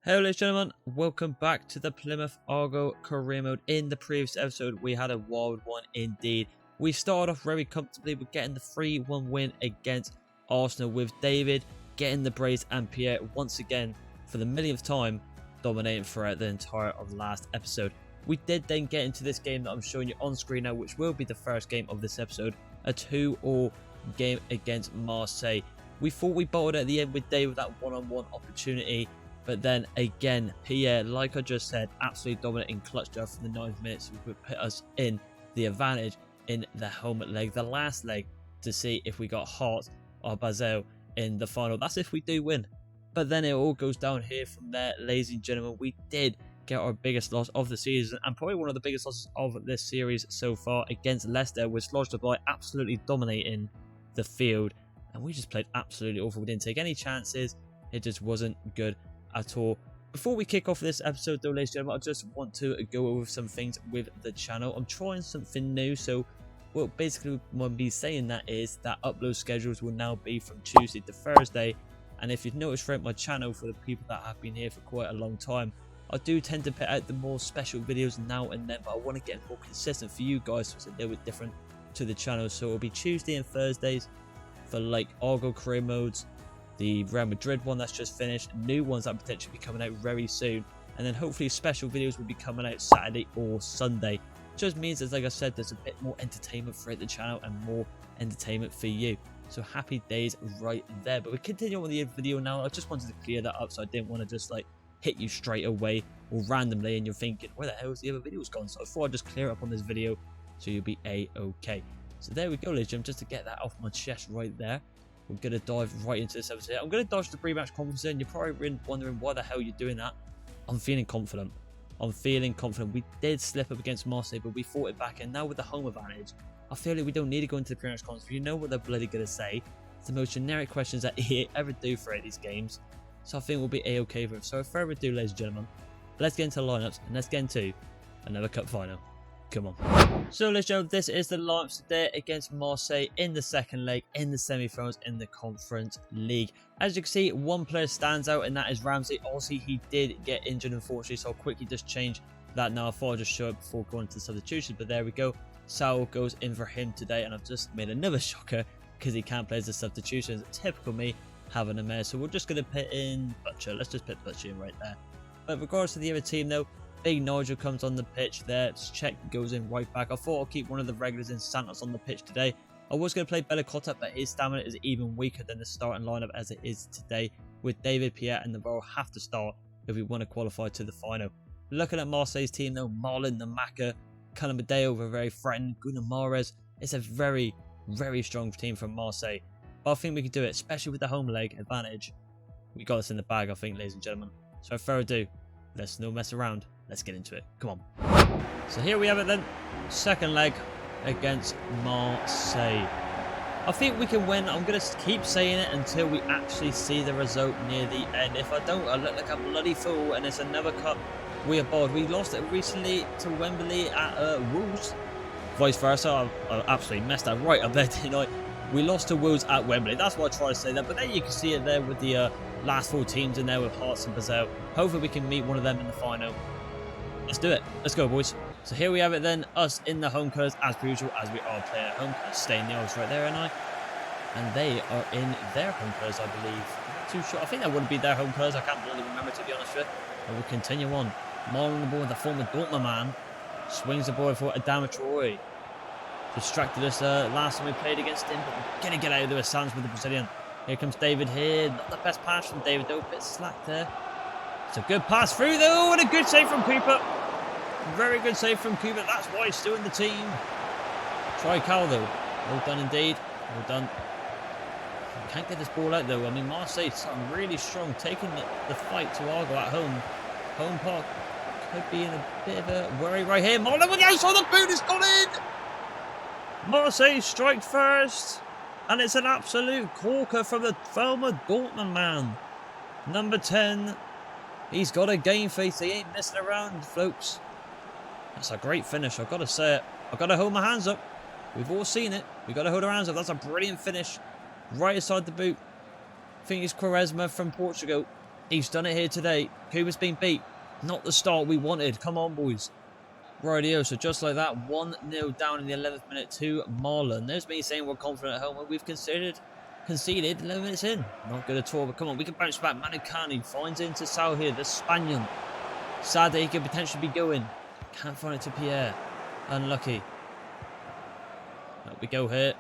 Hello ladies and gentlemen, welcome back to the Plymouth Argyle career mode. In the previous episode we had a wild one indeed. We started off very comfortably with getting the 3-1 win against Arsenal, with David getting the brace and Pierre once again for the millionth time dominating throughout the entire of the last episode. We did then get into this game that I'm showing you on screen now, which will be the first game of this episode, a 2-2 game against Marseille. We thought we bottled at the end with David with that one-on-one opportunity. But then again, Pierre, like I just said, absolutely dominating clutch job for the 9th minute, which would put us in the advantage in the helmet leg, the last leg, to see if we got Hart or Basel in the final. That's if we do win. But then it all goes down here from there, ladies and gentlemen. We did get our biggest loss of the season, and probably one of the biggest losses of this series so far, against Leicester, with Slodge absolutely dominating the field. And we just played absolutely awful. We didn't take any chances. It just wasn't good at all. Before we kick off this episode though, ladies and gentlemen, I just want to go over some things with the channel. I'm trying something new, so what basically what I'll be saying that is that upload schedules will now be from Tuesday to Thursday. And if you've noticed throughout my channel, for the people that have been here for quite a long time, I do tend to put out the more special videos now and then, but I want to get more consistent for you guys, so it's a little bit different to the channel. So it'll be Tuesday and Thursdays for like Argyle career modes, the Real Madrid one that's just finished, new ones that potentially be coming out very soon, and then hopefully special videos will be coming out Saturday or Sunday. Just means, as like I said, there's a bit more entertainment throughout the channel and more entertainment for you. So happy days right there. But we continue on with the video now. I just wanted to clear that up, so I didn't want to just like hit you straight away or randomly and you're thinking, where the hell is the other videos gone? So I thought I'd just clear up on this video so you'll be a-okay. So there we go, ladies and gentlemen, just to get that off my chest right there. We're going to dive right into this episode. I'm going to dodge the pre-match conference, and you're probably wondering why the hell you're doing that. I'm feeling confident. I'm feeling confident. We did slip up against Marseille, but we fought it back, and now with the home advantage, I feel like we don't need to go into the pre-match conference. You know what they're bloody going to say. It's the most generic questions that EA ever do throughout these games. So I think we'll be a-okay with it. So without further ado, ladies and gentlemen, let's get into the lineups, and let's get into another cup final. Come on. So let's go. This is the lineups today against Marseille in the second leg in the semi-finals in the Conference League. As you can see, one player stands out, and that is Ramsey. Obviously, he did get injured, unfortunately, so I'll quickly just change that now. I thought I'd just show it before going to the substitutions, but there we go. Saul goes in for him today, and I've just made another shocker because he can't play as the substitutions. Typical me having a mess. So we're just going to put in Butcher. Let's just put Butcher in right there. But regards to the other team, though, Big Nigel comes on the pitch there. Check goes in right back. I thought I'll keep one of the regulars in Santos on the pitch today. I was going to play Bellacotta, but his stamina is even weaker than the starting lineup as it is today, with David, Pierre and Navarro have to start if we want to qualify to the final. Looking at Marseille's team though, Marlon, Namaka, Calamadeo were very threatened. Gunnar Mahrez. It's a very, very strong team from Marseille. But I think we can do it, especially with the home leg advantage. We got this in the bag, I think, ladies and gentlemen. So without further ado, let's no mess around. Let's get into it. Come on. So here we have it then. Second leg against Marseille. I think we can win. I'm going to keep saying it until we actually see the result near the end. If I don't, I look like a bloody fool, and it's another cup we are bored. We lost it recently to Wembley at Wolves. Vice versa. I absolutely messed that right up there, didn't I? We lost to Wolves at Wembley. That's why I try to say that. But then you can see it there with the last 4 teams in there with Hearts and Basel. Hopefully we can meet one of them in the final. Let's do it. Let's go, boys. So here we have it then. Us in the home colours as per usual, as we are playing at home. Stay in the odds right there, and they are in their home colours, I believe. Not too sure. I think that wouldn't be their home colours. I can't really remember, to be honest with you. But we'll continue on. Marlon the ball with the former Dortmund man. Swings the ball for Adama Traore. Distracted us last time we played against him, but we're going to get out of there with Sands with the Brazilian. Here comes David here. Not the best pass from David, though. A bit slack there. It's a good pass through, though, and a good save from Cooper. Very good save from Cooper. That's why he's still in the team. Try Cal, though. Well done indeed. Well done. Can't get this ball out, though. I mean, Marseille something really strong, taking the fight to Argyle at home. Home Park could be in a bit of a worry right here. Marlon with the outside, the boot has gone in. Marseille strike first, and it's an absolute corker from the former Dortmund man. Number 10. He's got a game face. He ain't messing around, folks. That's a great finish. I've got to say it. I've got to hold my hands up. We've all seen it. We've got to hold our hands up. That's a brilliant finish. Right inside the boot. I think it's Quaresma from Portugal. He's done it here today. Cooper's been beat. Not the start we wanted. Come on, boys. Rightio, so just like that, 1-0 down in the 11th minute to Marlon. There's me saying we're confident at home when we've conceded 11 minutes in. Not good at all, but come on, we can bounce back. Manukani finds it into Sal here, the Spaniard. Sad that he could potentially be going. Can't find it to Pierre. Unlucky. Up we go here.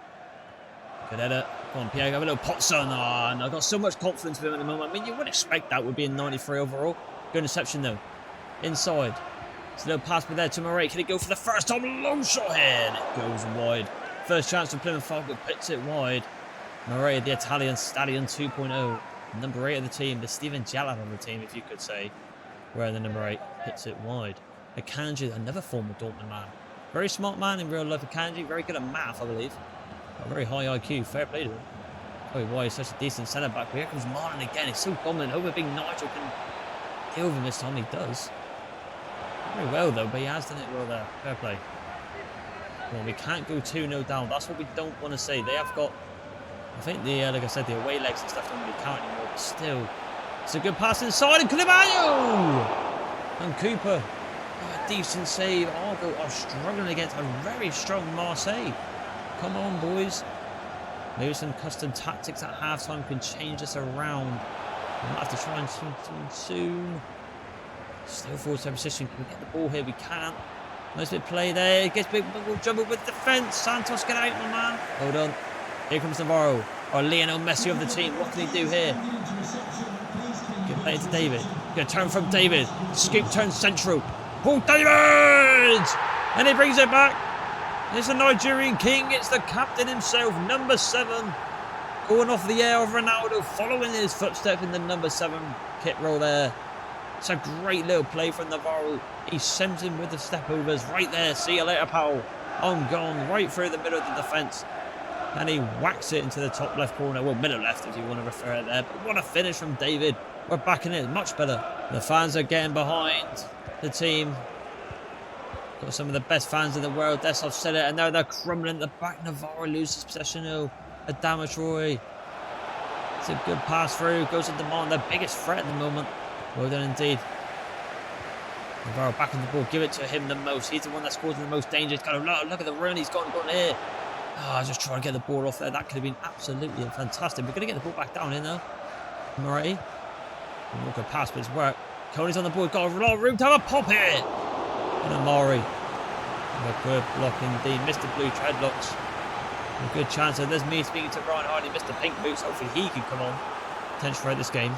Good header. Come on, Pierre, have a little Potson. Oh, and I've got so much confidence with him at the moment. I mean, you would expect that would be a 93 overall. Good interception, though. Inside. It's a little pass there to Murray. Can he go for the first time? Long shot here. And it goes wide. First chance for Plymouth Argyle. Puts it wide. Murray, the Italian Stallion 2.0. Number 8 of the team. The Steven Gerrard of the team, if you could say. Where the number 8 hits it wide. Akanji, another former Dortmund man. Very smart man in real life. Akanji, very good at math, I believe. Got a very high IQ. Fair play to him. Oh, why he's such a decent centre back. But here comes Marlon again. He's so dominant. Hope a big Nigel can deal with him this time. He does. Very well though, but he has done it well there. Fair play. Well, we can't go 2-0 down. That's what we don't want to say. They have got, I think the like I said, the away legs and stuff don't really count anymore. But still, it's a good pass inside, and Koulibaly and Cooper. Oh, a decent save. Argo are struggling against a very strong Marseille. Come on, boys. Maybe some custom tactics at halftime can change this around. We'll have to try and soon. Still forward to position. Can we get the ball here? We can't. Nice bit of play there. Gets big jumble with defence. Santos, get out, my man. Hold on. Here comes Navarro. Or Lionel Messi of the team. What can he do here? Get played to David. Good turn from David. Scoop turn central. Paul David! And he brings it back. It's the Nigerian king. It's the captain himself. Number 7. Going off the air of Ronaldo. Following his footstep in the number 7 kit roll there. It's a great little play from Navarro. He sends him with the step overs right there. See you later, pal. On gone, right through the middle of the defence. And he whacks it into the top left corner. Well, middle left if you want to refer it there. But what a finish from David. We're backing it much better. The fans are getting behind the team. Got some of the best fans in the world. Dessov said it. And now they're crumbling at the back. Navarro loses possession. Oh, a damage Roy. It's a good pass through. Goes into Marlon, their biggest threat at the moment. Well done indeed. Navarro back on the ball. Give it to him the most. He's the one that's causing the most danger. Kind of look at the run he's gone here. Oh, just trying to get the ball off there. That could have been absolutely fantastic. We're going to get the ball back down here now. Murray. Walker pass, but it's worked. Coney's on the ball. Got a lot of room to have a pop here. And Amari. A good block indeed. Mr. Blue Treadlocks. A good chance. And there's me speaking to Ryan Hardy. Mr. Pink Boots. Hopefully he can come on. Potential throughout this game.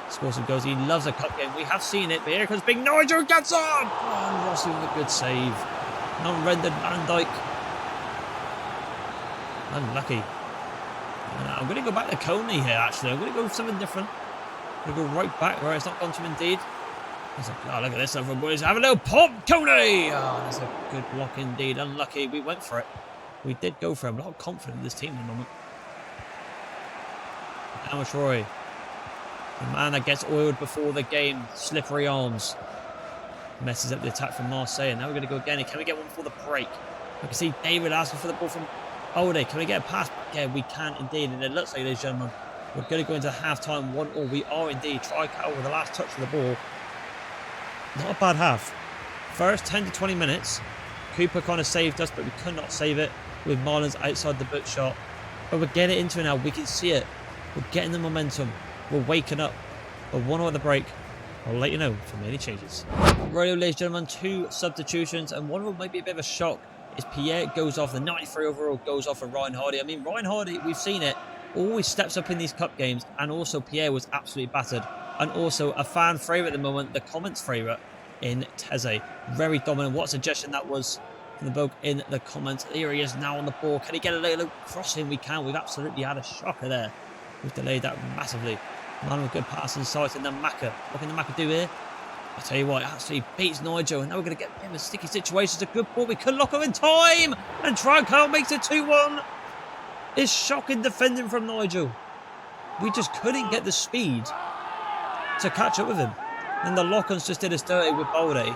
Scores some goals. He loves a cup game. We have seen it. But here comes Big Nigel. Gets on. Oh, and Rossi with a good save. Non-rendered Van Dijk. Unlucky. I'm going to go back to Coney here, actually. I'm going to go with something different. I'm going to go right back where it's not gone to him indeed. Oh, look at this, everyone, boys. Have a little pop, Coney! Oh, that's a good block indeed. Unlucky. We went for it. We did go for him. A lot of confidence in this team at the moment. Amatroy. The man that gets oiled before the game. Slippery arms. Messes up the attack from Marseille. And now we're going to go again. Can we get one before the break? I can see David asking for the ball from Ode. Can we get a pass? Yeah, we can indeed. And it looks like, ladies and gentlemen, we're going to go into half-time 1-1. We are indeed. Tricao with the last touch of the ball. Not a bad half. First 10 to 20 minutes, Cooper kind of saved us, but we could not save it with Marlon's outside the boot shot. But we're getting into it now. We can see it. We're getting the momentum. We're waking up. We're 1-0 at the break. I'll let you know if there are any changes. Right, ladies and gentlemen, 2 substitutions, and one of them might be a bit of a shock. Is Pierre goes off, the 93 overall goes off for Ryan Hardy. I mean, Ryan Hardy, we've seen it, always steps up in these cup games, and also Pierre was absolutely battered. And also a fan favourite at the moment, the comments favourite in Teze. Very dominant. What a suggestion that was from the bloke in the comments. Here he is now on the ball. Can he get a little crossing? We can. We've absolutely had a shocker there. We've delayed that massively. Man with good pass inside, and then Maka. What can the Maka do here? I tell you what, it absolutely beats Nigel, and now we're going to get him in a sticky situation. It's a good ball. We could lock him in time, and Tricao makes it 2-1. It's shocking defending from Nigel. We just couldn't get the speed to catch up with him. And the lock-ons just did us dirty with Balde.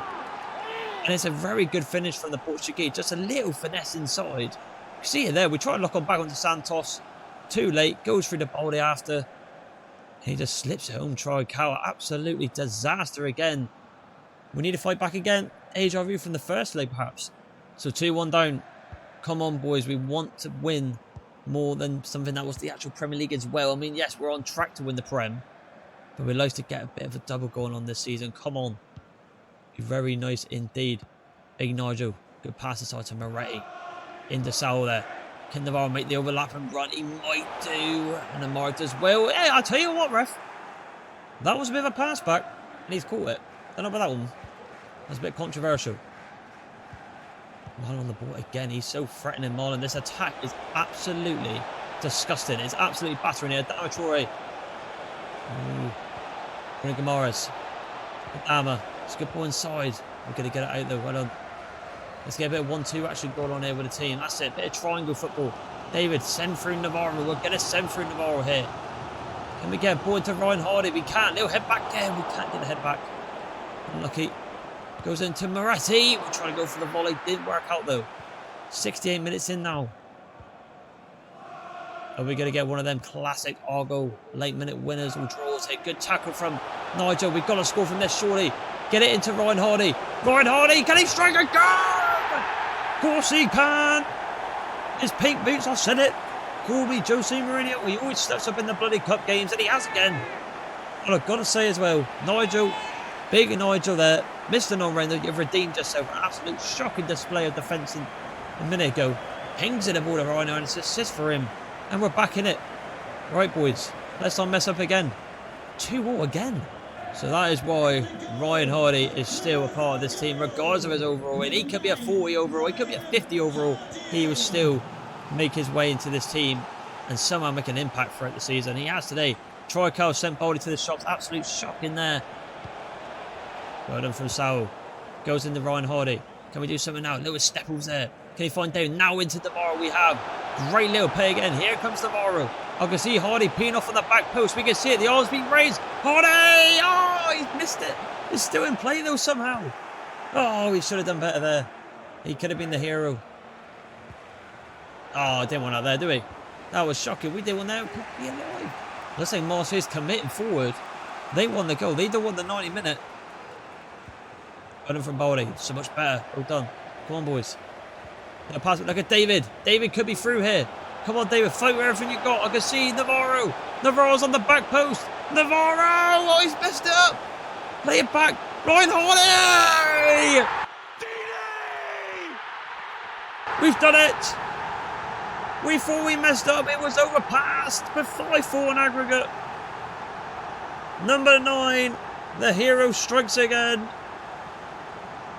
And it's a very good finish from the Portuguese. Just a little finesse inside. You see it there. We try to lock on back onto Santos. Too late. Goes through the Balde after. He just slips it home. Troy Cow, absolutely disaster again. We need to fight back again. Deja vu from the first leg, perhaps. So 2-1 down. Come on, boys. We want to win more than something that was the actual Premier League as well. I mean, yes, we're on track to win the Prem, but we'd like to get a bit of a double going on this season. Come on. Be very nice indeed. Big Nigel. Good pass aside to Moretti. Into Sal there. Can Navarro make the overlap and run? He might do. And Amari does well. Hey, I'll tell you what, ref. That was a bit of a pass back. And he's caught it. Don't know about that one. That's a bit controversial. Marlon on the ball again. He's so threatening, Marlon. This attack is absolutely disgusting. It's absolutely battering here. Dama Traore. Bruno Guimaraes. Dama. It's a good ball inside. We're going to get it out though. Well done. Let's get a bit of 1-2 action going on here with the team. That's it. A bit of triangle football. David, send through Navarro. We're going to send through Navarro here. Can we get a ball into Ryan Hardy? We can't. Little head back there. We can't get the head back. Unlucky. Goes into Moretti. We're trying to go for the volley. Didn't work out though. 68 minutes in now. Are we going to get one of them classic Argo late minute winners or draws here? Good tackle from Nigel. We've got to score from this surely. Get it into Ryan Hardy. Ryan Hardy, can he strike a goal? Of course he can. His pink boots, I said it. Call me Jose Mourinho. He always steps up in the bloody cup games, and he has again. And I've got to say as well, Nigel, big Nigel there. Mr. Non-Render, you've redeemed yourself. An absolute shocking display of defence a minute ago. Pings in the ball to Ryan, and it's an assist for him. And we're back in it. Right, boys. Let's not mess up again. 2-2 again. So that is why Ryan Hardy is still a part of this team, regardless of his overall win. He could be a 40 overall, he could be a 50 overall. He will still make his way into this team and somehow make an impact throughout the season. He has today. Troy Cole sent Baldy to the shops. Absolute shock in there. Well done from Sal. Goes into Ryan Hardy. Can we do something now? Lewis Stepples there. Can he find down? Now into Navarro we have. Great little play again. Here comes Navarro. I can see Hardy peeing off on the back post. We can see it. The arm's being raised. Hardy! Oh, he's missed it. It's still in play though somehow. Oh, he should have done better there. He could have been the hero. Oh, didn't want out there, do we? That was shocking. We did one there. Be alive. Let's say Marseille's committing forward. They won the goal. They don't want the 90 minute. Well from Baldy. So much better. Well done. Come on, boys. Gonna pass it. Look at David. David could be through here. Come on, David. Fight with everything you've got. I can see Navarro. Navarro's on the back post. Navarro! Oh, he's messed it up. Play it back. Ryan Hardy! We've done it. We thought we messed up. It was overpassed. But 5-4 in aggregate. Number 9. The hero strikes again.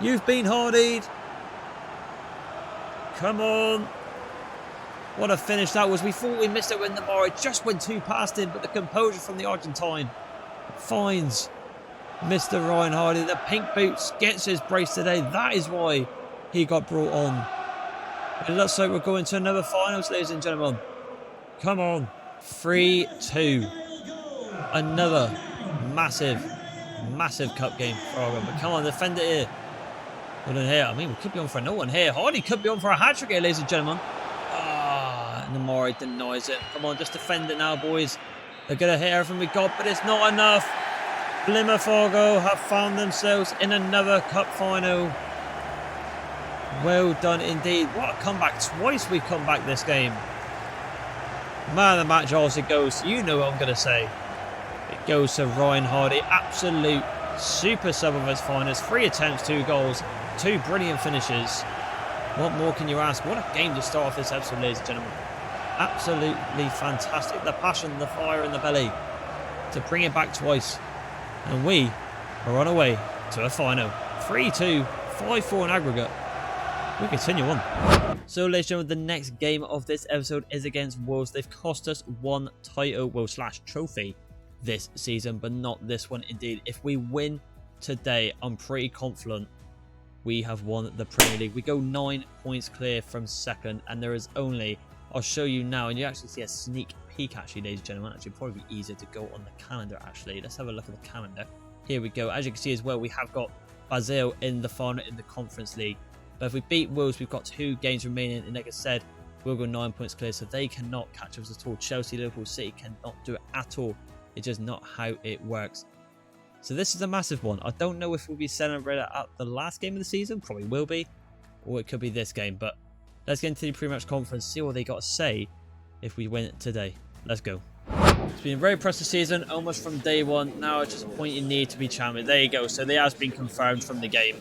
You've been Hardied. Come on. What a finish that was. We thought we missed it when Navarro just went too past him, but the composure from the Argentine finds Mr. Ryan Hardy. The pink boots gets his brace today. That is why he got brought on. It looks like we're going to another finals, ladies and gentlemen. Come on. 3-2. Another massive cup game for Argyle. But come on, defend it here. Well done here. I mean, we could be on for no one here. Hardy could be on for a hat-trick here, ladies and gentlemen. Ah, and Amari denies it. Come on, just defend it now, boys. They're going to hit everything we got, but it's not enough. Plymouth Argyle have found themselves in another cup final. Well done indeed. What a comeback. Twice we've come back this game. Man of the match also goes, you know what I'm going to say. It goes to Ryan Hardy. Absolute super sub of his finest. 3 attempts, 2 goals, 2 brilliant finishes. What more can you ask? What a game to start off this episode, ladies and gentlemen. Absolutely fantastic. The passion, the fire in the belly to bring it back twice. And we are on our way to a final. 3-2, 5-4 in aggregate. We continue on. So, ladies and gentlemen, the next game of this episode is against Wolves. They've cost us 1 title, well, / trophy this season, but not this one indeed. If we win today, I'm pretty confident we have won the Premier League. We go 9 points clear from second, and there is only, I'll show you now, and you actually see a sneak peek actually, ladies and gentlemen. Actually, probably be easier to go on the calendar actually. Let's have a look at the calendar. Here we go. As you can see as well, we have got Basel in the final in the Conference League. But if we beat Wolves, we've got 2 games remaining, and like I said, we'll go 9 points clear, so they cannot catch us at all. Chelsea, Liverpool, City cannot do it at all. It's just not how it works. So this is a massive one. I don't know if we'll be celebrating at the last game of the season. Probably will be. Or it could be this game. But let's get into the pre-match conference. See what they got to say if we win today. Let's go. It's been a very impressive season. Almost from day one. Now it's just a point you need to be champion. There you go. So they has been confirmed from the game.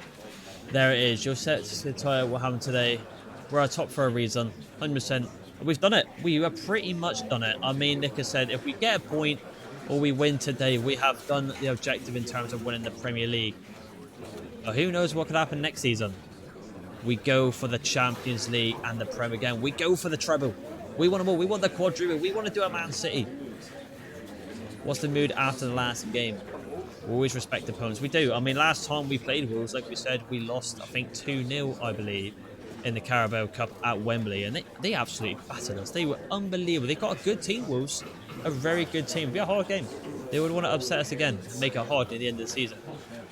There it is. You're set to tell what happened today. We're at top for a reason. 100%. We've done it. We have pretty much done it. I mean, Nick has said if we get a point or we win today, we have done the objective in terms of winning the Premier League. But who knows what could happen next season? We go for the Champions League and the Prem again. We go for the treble. We want them all. We want the quadruple. We want to do a Man City. What's the mood after the last game? We always respect opponents. We do. I mean, last time we played Wolves, like we said, we lost, I think, 2-0, I believe, in the Carabao Cup at Wembley. And they absolutely battered us. They were unbelievable. They've got a good team, Wolves. A very good team. It'll be a hard game. They would want to upset us again, make it hard at the end of the season.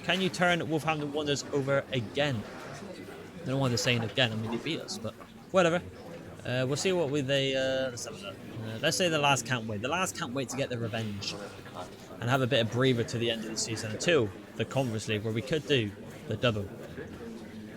Can you turn Wolverhampton Wanderers over again? I don't want to say again. I mean, they beat us, but whatever. We'll see what let's have a look. Let's say the last can't wait. The last can't wait to get the revenge and have a bit of breather to the end of the season until the Conference League, where we could do the double.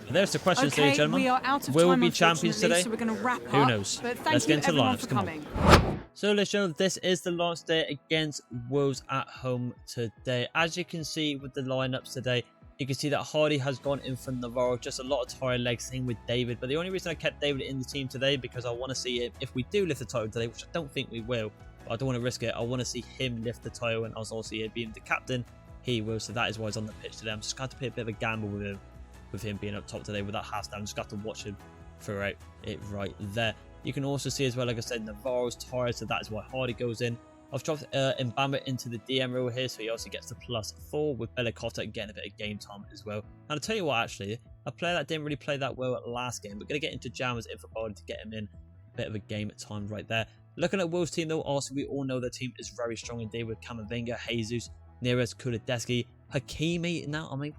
And there's the question, ladies and gentlemen. We are out of Will time, we be champions today? So we're going to wrap Who up, knows? But Let's get into the lineups. Come on. So let's show this is the last day against Wolves at home today. As you can see with the lineups today, you can see that Hardy has gone in for Navarro. Just a lot of tired legs, same with David. But the only reason I kept David in the team today because I want to see if we do lift the title today, which I don't think we will. But I don't want to risk it. I want to see him lift the title, and also see him being the captain. He will, so that is why he's on the pitch today. I'm just going to play a bit of a gamble with him being up top today with that half stand. I'm just going to have to watch him throughout it right there. You can also see as well, like I said, Navarro's tired, so that is why Hardy goes in. I've dropped Mbamba into the DM role here, so he also gets the +4 with Bellacotta getting a bit of game time as well. And I'll tell you what, actually, a player that didn't really play that well at last game, but going to get into Jammers in for Hardy to get him in. A bit of a game time right there. Looking at Wolves' team, though, also we all know the team is very strong indeed with Camavinga, Jesus, Neres, Kulideski, Hakimi. Now, I mean,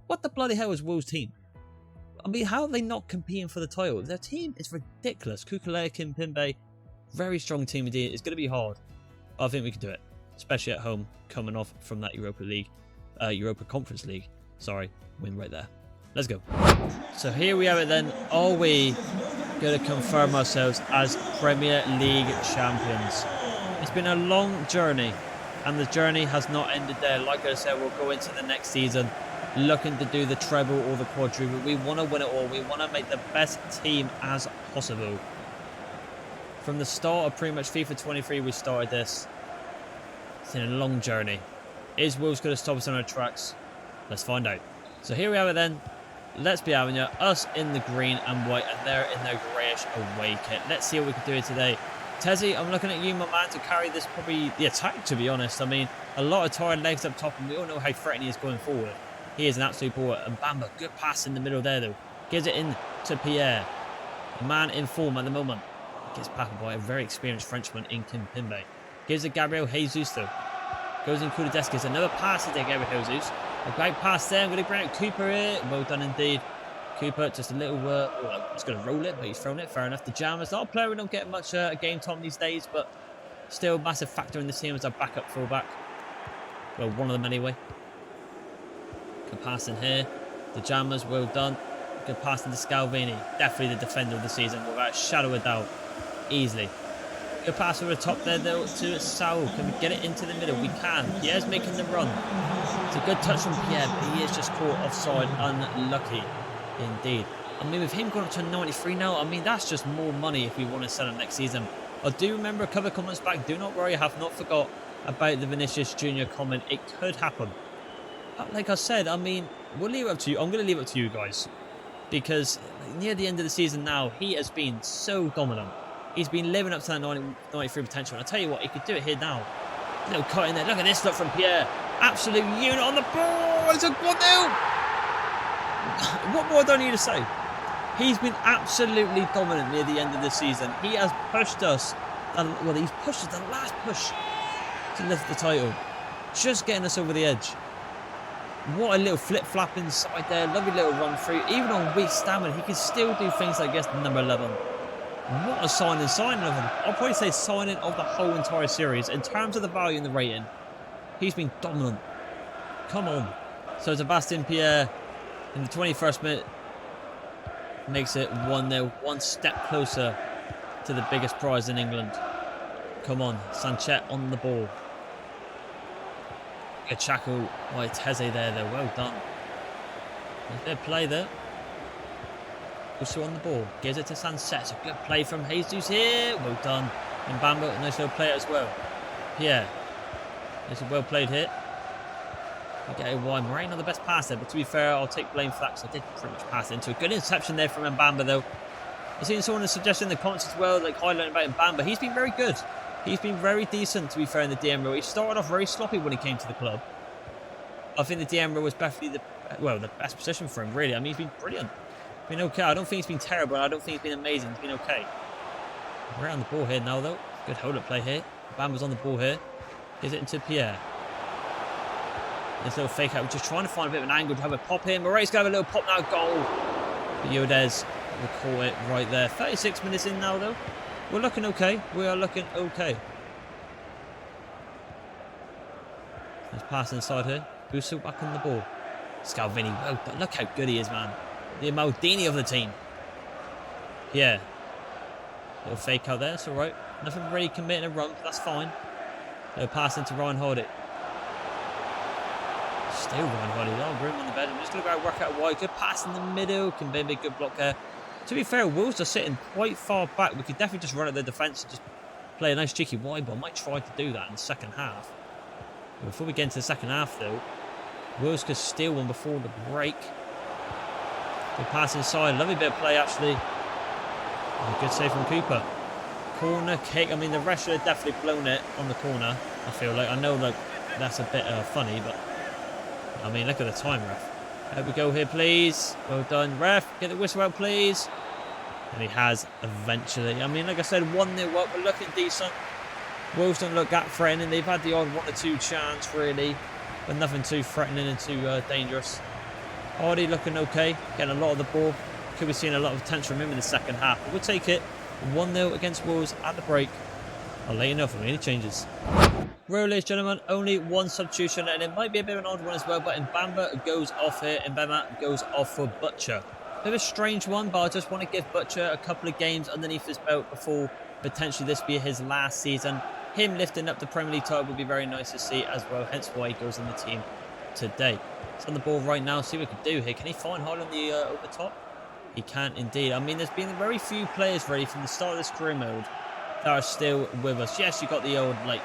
what the bloody hell is Wolves' team? I mean, how are they not competing for the title? Their team is ridiculous. Kukulea, Kimpembe, very strong team indeed. It's going to be hard. I think we can do it, especially at home, coming off from that Europa Conference League. Sorry, win right there. Let's go. So here we have it then. Are we going to confirm ourselves as Premier League champions? It's been a long journey, and the journey has not ended there. Like I said, we'll go into the next season looking to do the treble or the quadruple. We want to win it all. We want to make the best team as possible. From the start of pretty much FIFA 23, we started this. It's been a long journey. Is Wolves going to stop us on our tracks? Let's find out. So here we have it then. Let's be having you. Us in the green and white, and they're in their greyish away kit. Let's see what we can do today. Tezzy, I'm looking at you, my man, to carry this probably the attack, to be honest. I mean, a lot of tired legs up top, and we all know how threatening he is going forward. He is an absolute baller. And Bamba, good pass in the middle there, though. Gives it in to Pierre. A man in form at the moment. Gets back by a very experienced Frenchman in Kimpembe. Gives it Gabriel Jesus, though. Goes in Kulideski. Another pass to Gabriel Jesus. A great pass there. I'm going to bring out Cooper here. Well done indeed. Cooper, just a little... he's going to roll it, but he's thrown it. Fair enough. The Jammers. Not a player we don't get much game time these days, but still a massive factor in the team as a backup fullback. Well, one of them anyway. Good pass in here. The Jammers, well done. Good pass into Scalvini. Definitely the defender of the season without a shadow of doubt. Easily. Good pass over the top there though to Saul. Can we get it into the middle? We can. Pierre's making the run. It's a good touch from Pierre, but he is just caught offside. Unlucky indeed. I mean, with him going up to 93 now, I mean, that's just more money if we want to sell him next season. I do remember a couple of comments back. Do not worry, I have not forgot about the Vinicius Jr. comment. It could happen. But like I said, I mean, we'll leave it up to you. I'm going to leave it up to you guys. Because near the end of the season now, he has been so dominant. He's been living up to that 93 potential. And I'll tell you what, he could do it here now. A little cut in there. Look at this look from Pierre. Absolute unit on the ball. It's a 1-0. What more do I need to say? He's been absolutely dominant near the end of the season. He has pushed us. Well, he's pushed us the last push to lift the title. Just getting us over the edge. What a little flip-flap inside there. Lovely little run through. Even on weak stamina, he can still do things like this to number 11. What a signing of him. I'll probably say signing of the whole entire series. In terms of the value and the rating, He's been dominant. Come on. So Sebastian Pierre in the 21st minute makes it 1-0. One step closer to the biggest prize in England. Come on. Sanchez on the ball. Chaco by Teze there though. Well done. There's a bit of play there. Also on the ball. Gives it to Sanchez. A good play from Jesus here. Well done. And Bamba, nice little play as well. Pierre. It's well played here. We get it wide. Moraine not the best passer, but to be fair, I'll take blame for that because I did pretty much pass into a good interception there from Mbamba though. I've seen someone suggesting in the comments as well, like highlighting about Mbamba. He's been very good. He's been very decent, to be fair, in the DM role. He started off very sloppy when he came to the club. I think the DM role was definitely the best position for him, really. I mean, he's been brilliant. Been okay. I don't think he's been terrible. I don't think he's been amazing. He's been okay. We're on the ball here now, though. Good hold-up play here. Bamba's on the ball here. Gives it into Pierre. This little fake out. We're just trying to find a bit of an angle to have a pop here. Moray's going to have a little pop now. Goal. But Yodez will call it right there. 36 minutes in now, though. We're looking okay. We are looking okay. Let's pass inside here. Busso back on the ball. Scalvini. Well done. Look how good he is, man. The Maldini of the team. Yeah. Little fake out there. It's all right. Nothing really committing a run, but that's fine. Little pass into Ryan Hardy. Still Ryan Hardy. Oh, room on the bed. I'm just going to go work out wide. Good pass in the middle. Kimbembe, good block there. To be fair, Wolves are sitting quite far back. We could definitely just run at the defence and just play a nice cheeky wide ball. Might try to do that in the second half. But before we get into the second half, though, Wolves could steal one before the break. Good pass inside. Lovely bit of play, actually. And a good save from Cooper. Corner kick. I mean, the rest should have definitely blown it on the corner, I feel like. I know like that's a bit funny, but I mean, look at the time, ref. There we go here, please. Well done, ref. Get the whistle out, please. And he has eventually. I mean, like I said, 1-0 up. We're looking decent. Wolves don't look that threatening. They've had the odd 1 or 2 chance, really. But nothing too threatening and too dangerous. Hardy looking okay. Getting a lot of the ball. Could be seeing a lot of attention from him in the second half. But we'll take it. 1-0 against Wolves at the break. I'll let you know if there are any changes. Well, ladies and gentlemen, only one substitution, and it might be a bit of an odd one as well, but Mbamba goes off here, and Mbamba goes off for Butcher. Bit of a strange one, but I just want to give Butcher a couple of games underneath his belt before potentially this be his last season. Him lifting up the Premier League title would be very nice to see as well, hence why he goes in the team today. He's on the ball right now, see what he can do here. Can he find Haaland on the over top? He can indeed. I mean, there's been very few players really from the start of this career mode that are still with us. Yes, you got the old, like,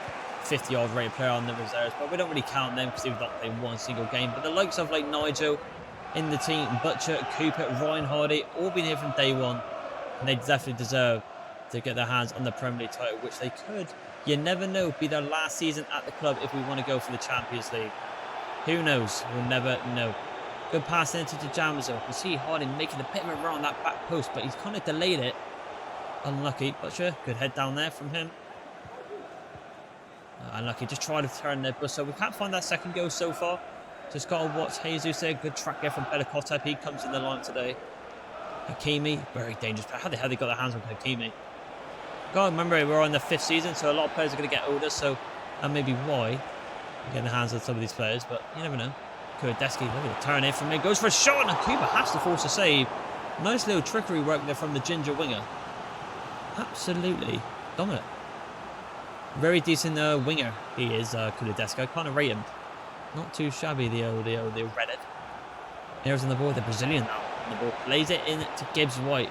50-yard rated player on the reserves, but we don't really count them because they've not played one single game. But the likes of like Nigel in the team, Butcher, Cooper, Ryan Hardy, all been here from day one, and they definitely deserve to get their hands on the Premier League title, which they could, you never know, be their last season at the club if we want to go for the Champions League. Who knows? We'll never know. Good pass into Jamzo. You see Hardy making a bit of a run on that back post, but he's kind of delayed it. Unlucky. Butcher, good head down there from him. Unlucky, just try to turn their bus. So we can't find that second goal so far. Just got to watch Jesus there. Good track there from Belakotep. He comes in the line today. Hakimi, very dangerous player. How the hell they got their hands on Hakimi? God, remember we're on the 5th season, so a lot of players are going to get older. So that may be why we're getting the hands on some of these players, but you never know. Kurodeski, look at the turn here from him. Goes for a shot, and Kuba has to force a save. Nice little trickery work there from the ginger winger. Absolutely dominant. Very decent winger he is, Kurodeski. I kind of rate him. Not too shabby, the old Reddit. Here's on the ball, the Brazilian now. On the ball, plays it in to Gibbs White.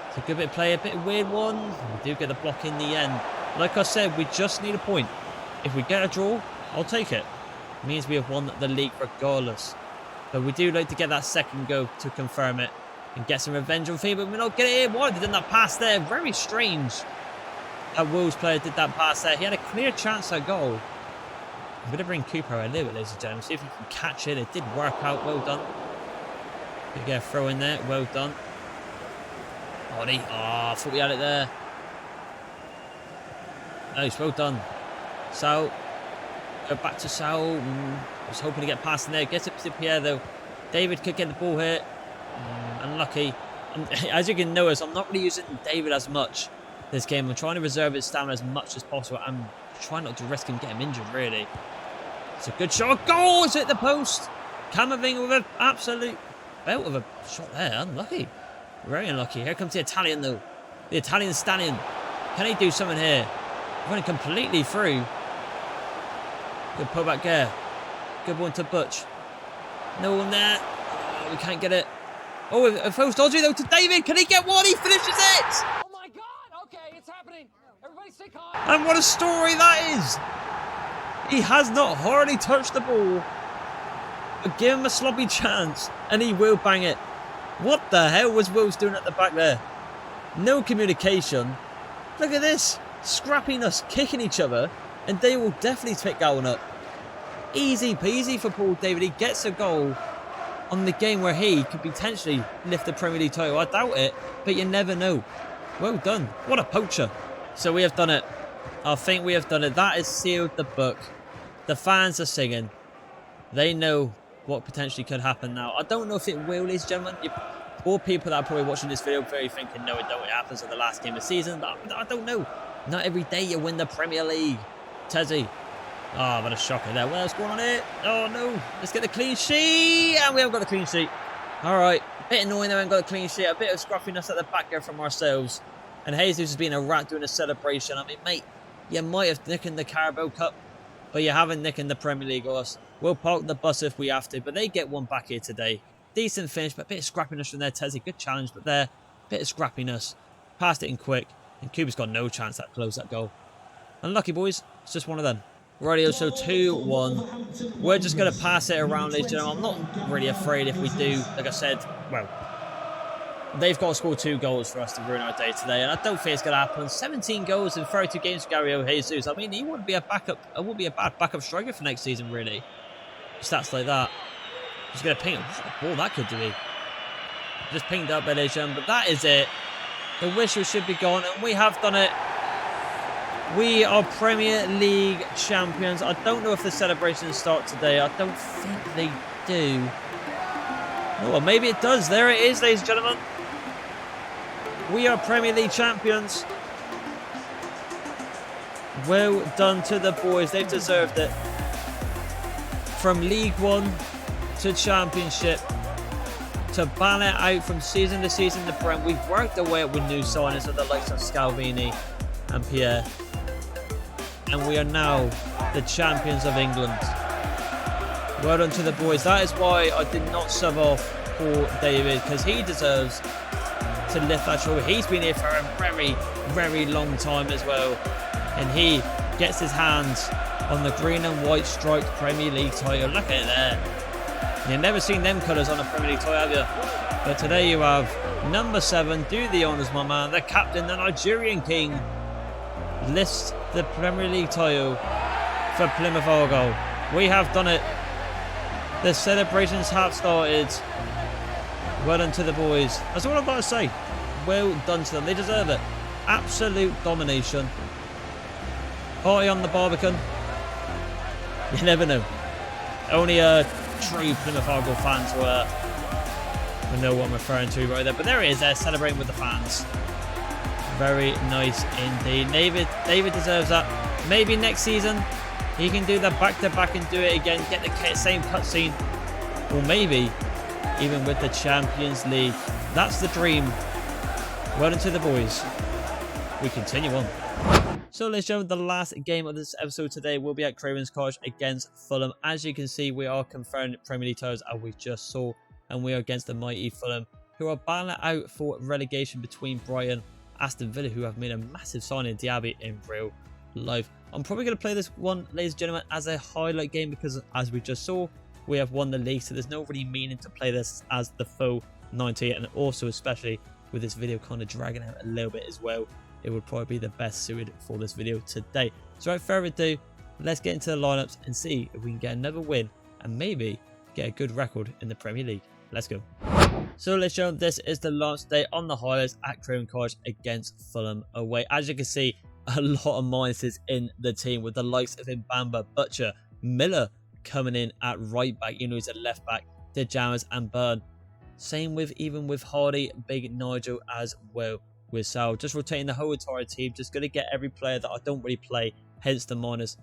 It's a good bit of play, a bit of weird one. We do get the block in the end. Like I said, we just need a point. If we get a draw, I'll take it. It means we have won the league regardless. But we do like to get that second goal to confirm it and get some revenge on Fifa, but we're not getting it. Why? They did that pass there. Very strange. That Wolves player did that pass there. He had a clear chance at goal. I'm going to bring Cooper out a little bit, ladies and gentlemen. See if he can catch it. It did work out. Well done. You get a throw in there. Well done. Body. Oh, I thought we had it there. Nice. Well done. Sal. Go back to Sal. I was hoping to get past in there. Gets up to Pierre, though. David could get the ball here. Unlucky. As you can notice, I'm not really using David as much this game. I'm trying to reserve his stamina as much as possible. I'm trying not to risk him getting injured, really. It's a good shot. Goal! It's hit the post. Camavinga with an absolute belt of a shot there. Unlucky. Very unlucky. Here comes the Italian, though. The Italian stallion. Can he do something here? Running completely through. Good pullback there. Good one to Butch. No one there. Oh, we can't get it. Oh, it feels dodgy, though, to David. Can he get one? He finishes it! Oh, my God. Okay, it's happening. Everybody stay calm. And what a story that is. He has not hardly touched the ball. But give him a sloppy chance, and he will bang it. What the hell was Wolves doing at the back there? No communication. Look at this. Scrappiness, kicking each other, and they will definitely pick that one up. Easy peasy for Paul David. He gets a goal on the game where he could potentially lift the Premier League title. I doubt it, but you never know. Well done. What a poacher. So we have done it. I think we have done it. That has sealed the book. The fans are singing. They know what potentially could happen now. I don't know if it will, ladies and gentlemen. All people that are probably watching this video very thinking, no, it don't. It happens at the last game of the season. But I don't know. Not every day you win the Premier League. Tezzy. Oh, what a shocker there. What's going on here? Oh, no. Let's get the clean sheet. And we haven't got the clean sheet. All right. A bit annoying that we haven't got a clean sheet. A bit of scruffiness at the back there from ourselves. And Jesus has been a rat doing a celebration. I mean, mate, you might have nicked the Carabao Cup, but you haven't nicked the Premier League or us. We'll park the bus if we have to, but they get one back here today. Decent finish, but a bit of scrappiness from there, Tezzy. Good challenge, but there, a bit of scrappiness. Passed it in quick, and Cuba's got no chance to close that goal. Unlucky, boys. It's just one of them. Rightio, so 2-1. We're just going to pass it around, ladies and gentlemen. I'm not really afraid if we do. Like I said, well, they've got to score 2 goals for us to ruin our day today, and I don't think it's going to happen. 17 goals in 32 games for Gabriel Jesus. I mean, he wouldn't be a backup. It wouldn't be a bad backup striker for next season, really. Stats like that. Just going to ping him. What a ball that could do. Just pinged up by Legion, but that is it. The whistle should be gone, and we have done it. We are Premier League champions. I don't know if the celebrations start today. I don't think they do. Oh, well, maybe it does. There it is, ladies and gentlemen. We are Premier League champions. Well done to the boys. They've deserved it. From League One to Championship to ban it out from season to season in the Prem. We've worked our way up with new signings of the likes of Scalvini and Pierre. And we are now the champions of England. Well done to the boys. That is why I did not sub off Paul David, because he deserves to lift that trophy. He's been here for a very, very long time as well. And he gets his hands on the green and white striped Premier League title. Look at it there. You've never seen them colours on a Premier League title, have you? But today you have number 7. Do the honours, my man. The captain, the Nigerian king, lifts the Premier League title for Plymouth Argyle. We have done it. The celebrations have started. Well done to the boys. That's all I've got to say. Well done to them. They deserve it. Absolute domination. Party on the Barbican. You never know. Only true Plymouth Argyle fans will know what I'm referring to right there. But there he is there, celebrating with the fans. Very nice indeed. David deserves that. Maybe next season he can do that back-to-back and do it again. Get the same cutscene. Or maybe even with the Champions League. That's the dream. Well done to the boys. We continue on. So, ladies and gentlemen, the last game of this episode today will be at Craven's Cottage against Fulham. As you can see, we are confirmed Premier League titles, as we just saw, and we are against the mighty Fulham, who are battling out for relegation between Brighton, Aston Villa, who have made a massive signing, Diaby, in real life. I'm probably going to play this one, ladies and gentlemen, as a highlight game because, as we just saw, we have won the league, so there's no really meaning to play this as the full 90, and also especially with this video kind of dragging out a little bit as well, it would probably be the best suited for this video today. So without further ado, let's get into the lineups and see if we can get another win and maybe get a good record in the Premier League. Let's go. So ladies and gentlemen, this is the last day on the highlights at Craven Cottage against Fulham away. As you can see, a lot of minuses in the team with the likes of Mbamba, Butcher, Miller coming in at right back, even though he's at left back, Dejamas and Byrne. Same with even with Hardy, Big Nigel as well with Sal. Just rotating the whole entire team, just going to get every player that I don't really play, hence the minus.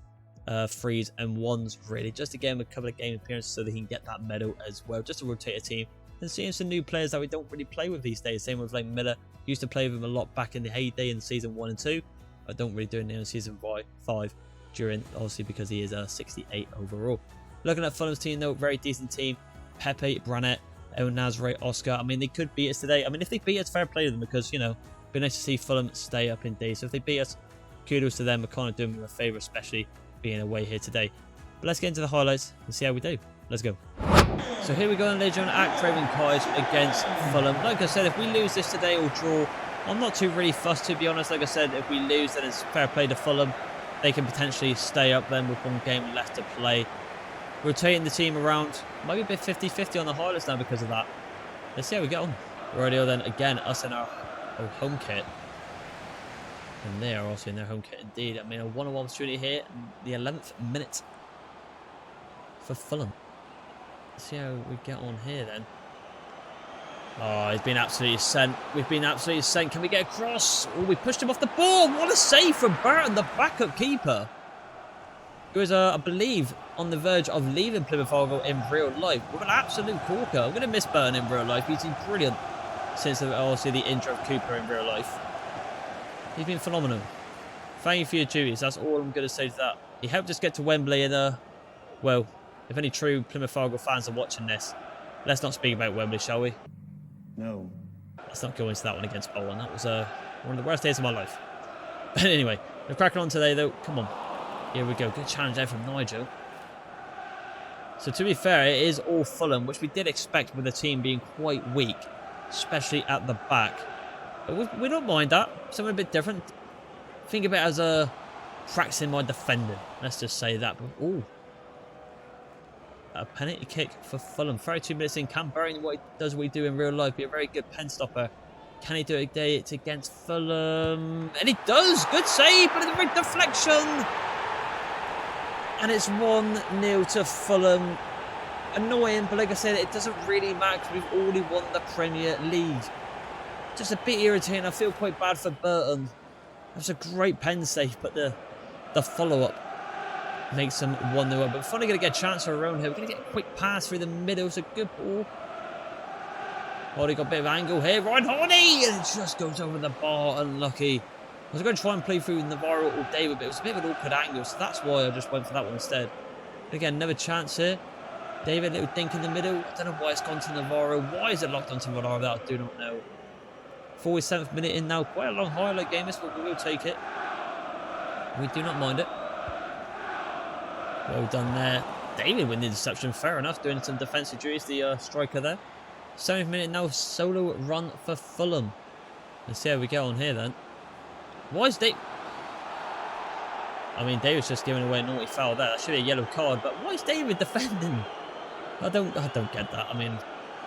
threes and ones, really, just to get him a couple of game appearances so that he can get that medal as well, just to rotate a team. And seeing some new players that we don't really play with these days. Same with like Miller. Used to play with him a lot back in the heyday in season 1 and 2. I don't really do it now in season 5 during, obviously, because he is a 68 overall. Looking at Fulham's team though, very decent team. Pepe, Branett, El Nasri, Oscar. I mean, they could beat us today. I mean, if they beat us, fair play to them, because, you know, it'd be nice to see Fulham stay up in D. So if they beat us, kudos to them. We're kind of doing them a favour, especially being away here today. But let's get into the highlights and see how we do. Let's go. So here we go, ladies and gentlemen, at Craven Cottage against Fulham. Like I said, if we lose this today or draw, I'm not too really fussed, to be honest. Like I said, if we lose, then it's fair play to Fulham. They can potentially stay up then with one game left to play. Rotating the team around, might be a bit 50-50 on the highlights now because of that. Let's see how we get on. Radio then, again, us in our home kit. And they are also in their home kit indeed. I mean, a one-on-one opportunity here in the 11th minute for Fulham. Let's see how we get on here then. Oh, he's been absolutely sent. We've been absolutely sent. Can we get across? Oh, we pushed him off the ball. What a save from Burton, the backup keeper. He was, I believe, on the verge of leaving Plymouth Argyle in real life with an absolute corker. I'm going to miss Burton in real life. He's been brilliant since, obviously, the intro of Cooper in real life. He's been phenomenal. Thank you for your duties. That's all I'm going to say to that. He helped us get to Wembley and, well, if any true Plymouth Argyle fans are watching this, let's not speak about Wembley, shall we? No. Let's not go into that one against Bolton. That was one of the worst days of my life. But anyway, we're cracking on today, though. Come on. Here we go. Good challenge there from Nigel. So to be fair, it is all Fulham, which we did expect with the team being quite weak, especially at the back. But we don't mind that. Something a bit different. Think of it as practicing my defending. Let's just say that. But, ooh. A penalty kick for Fulham. 32 minutes in. Can Burton what he do in real life? Be a very good pen stopper. Can he do it today? It's against Fulham. And he does! Good save, but it's a big deflection. And it's 1-0 to Fulham. Annoying, but like I said, it doesn't really matter because we've already won the Premier League. Just a bit irritating. I feel quite bad for Burton. That's a great pen save, but the follow-up makes them 1-0 up. But we're finally going to get a chance around here. We're going to get a quick pass through the middle. It's a good ball. Oh, they got a bit of angle here. Ryan Hardy! And it just goes over the bar. Unlucky. I was going to try and play through Navarro or David, but it was a bit of an awkward angle. So that's why I just went for that one instead. Again, another chance here. David, little dink in the middle. I don't know why it's gone to Navarro. Why is it locked onto Navarro? That I do not know. 47th minute in now. Quite a long highlight game this, but we will take it. We do not mind it. Well done there. David with the interception. Fair enough. Doing some defensive duties, the striker there. 7th minute now. Solo run for Fulham. Let's see how we get on here then. Why is David... I mean, David's just giving away a naughty foul there. That should be a yellow card. But why is David defending? I don't get that. I mean,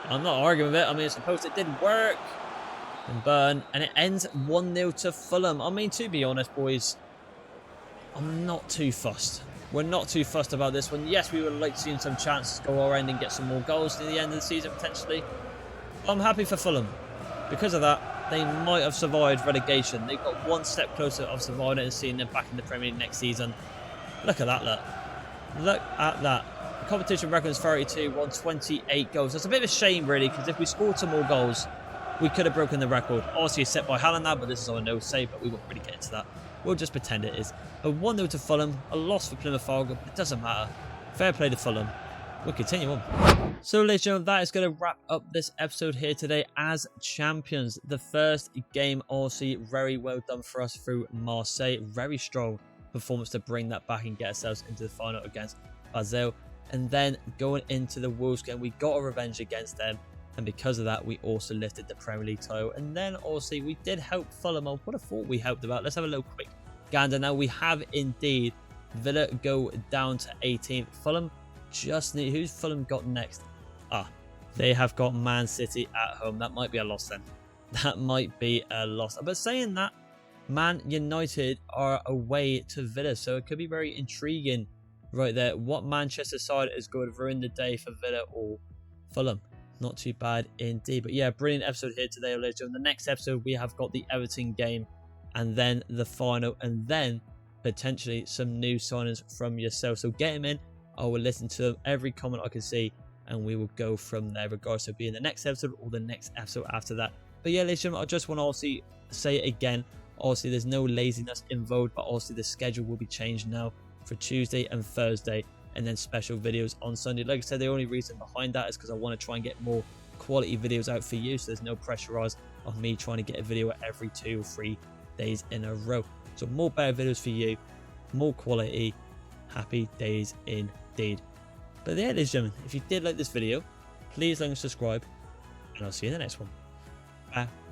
I'm not arguing with it. I mean, I suppose it didn't work. And Burn. And it ends 1-0 to Fulham. I mean, to be honest, boys, I'm not too fussed. We're not too fussed about this one. Yes, we would like to see some chances go our end and get some more goals near the end of the season, potentially. I'm happy for Fulham. Because of that, they might have survived relegation. They've got one step closer of surviving it and seeing them back in the Premier League next season. Look at that, look. Look at that. The competition record is 32, won 28 goals. That's a bit of a shame, really, because if we scored some more goals, we could have broken the record. Obviously, it's set by Haaland now, but this is on a no save, but we won't really get into that. We'll just pretend it is. A 1-0 to Fulham, a loss for Plymouth Argyle, but it doesn't matter. Fair play to Fulham. We'll continue on. So, ladies and gentlemen, that is going to wrap up this episode here today as champions. The first game, obviously, very well done for us through Marseille. Very strong performance to bring that back and get ourselves into the final against Basel. And then going into the Wolves game, we got a revenge against them. And because of that, we also lifted the Premier League title. And then, obviously, we did help Fulham. I would have thought we helped them out. Let's have a little quick gander. Now, we have indeed Villa go down to 18th. Fulham just need... Who's Fulham got next? They have got Man City at home. That might be a loss then. That might be a loss. But saying that, Man United are away to Villa. So it could be very intriguing right there. What Manchester side is going to ruin the day for Villa or Fulham? Not too bad indeed. But yeah, brilliant episode here today, ladies and gentlemen. The next episode, we have got the Everton game and then the final. And then potentially some new signings from yourself. So get them in. I will listen to them, every comment I can see, and we will go from there, regardless of being the next episode or the next episode after that. But yeah, ladies and gentlemen, I just want to also say it again. Obviously, there's no laziness involved, but also the schedule will be changed now for Tuesday and Thursday, and then special videos on Sunday. Like I said, the only reason behind that is because I want to try and get more quality videos out for you, so there's no pressure on me trying to get a video every 2 or 3 days in a row. So more better videos for you, more quality. Happy days indeed. But yeah, ladies and gentlemen, if you did like this video, please like and subscribe, and I'll see you in the next one. Bye.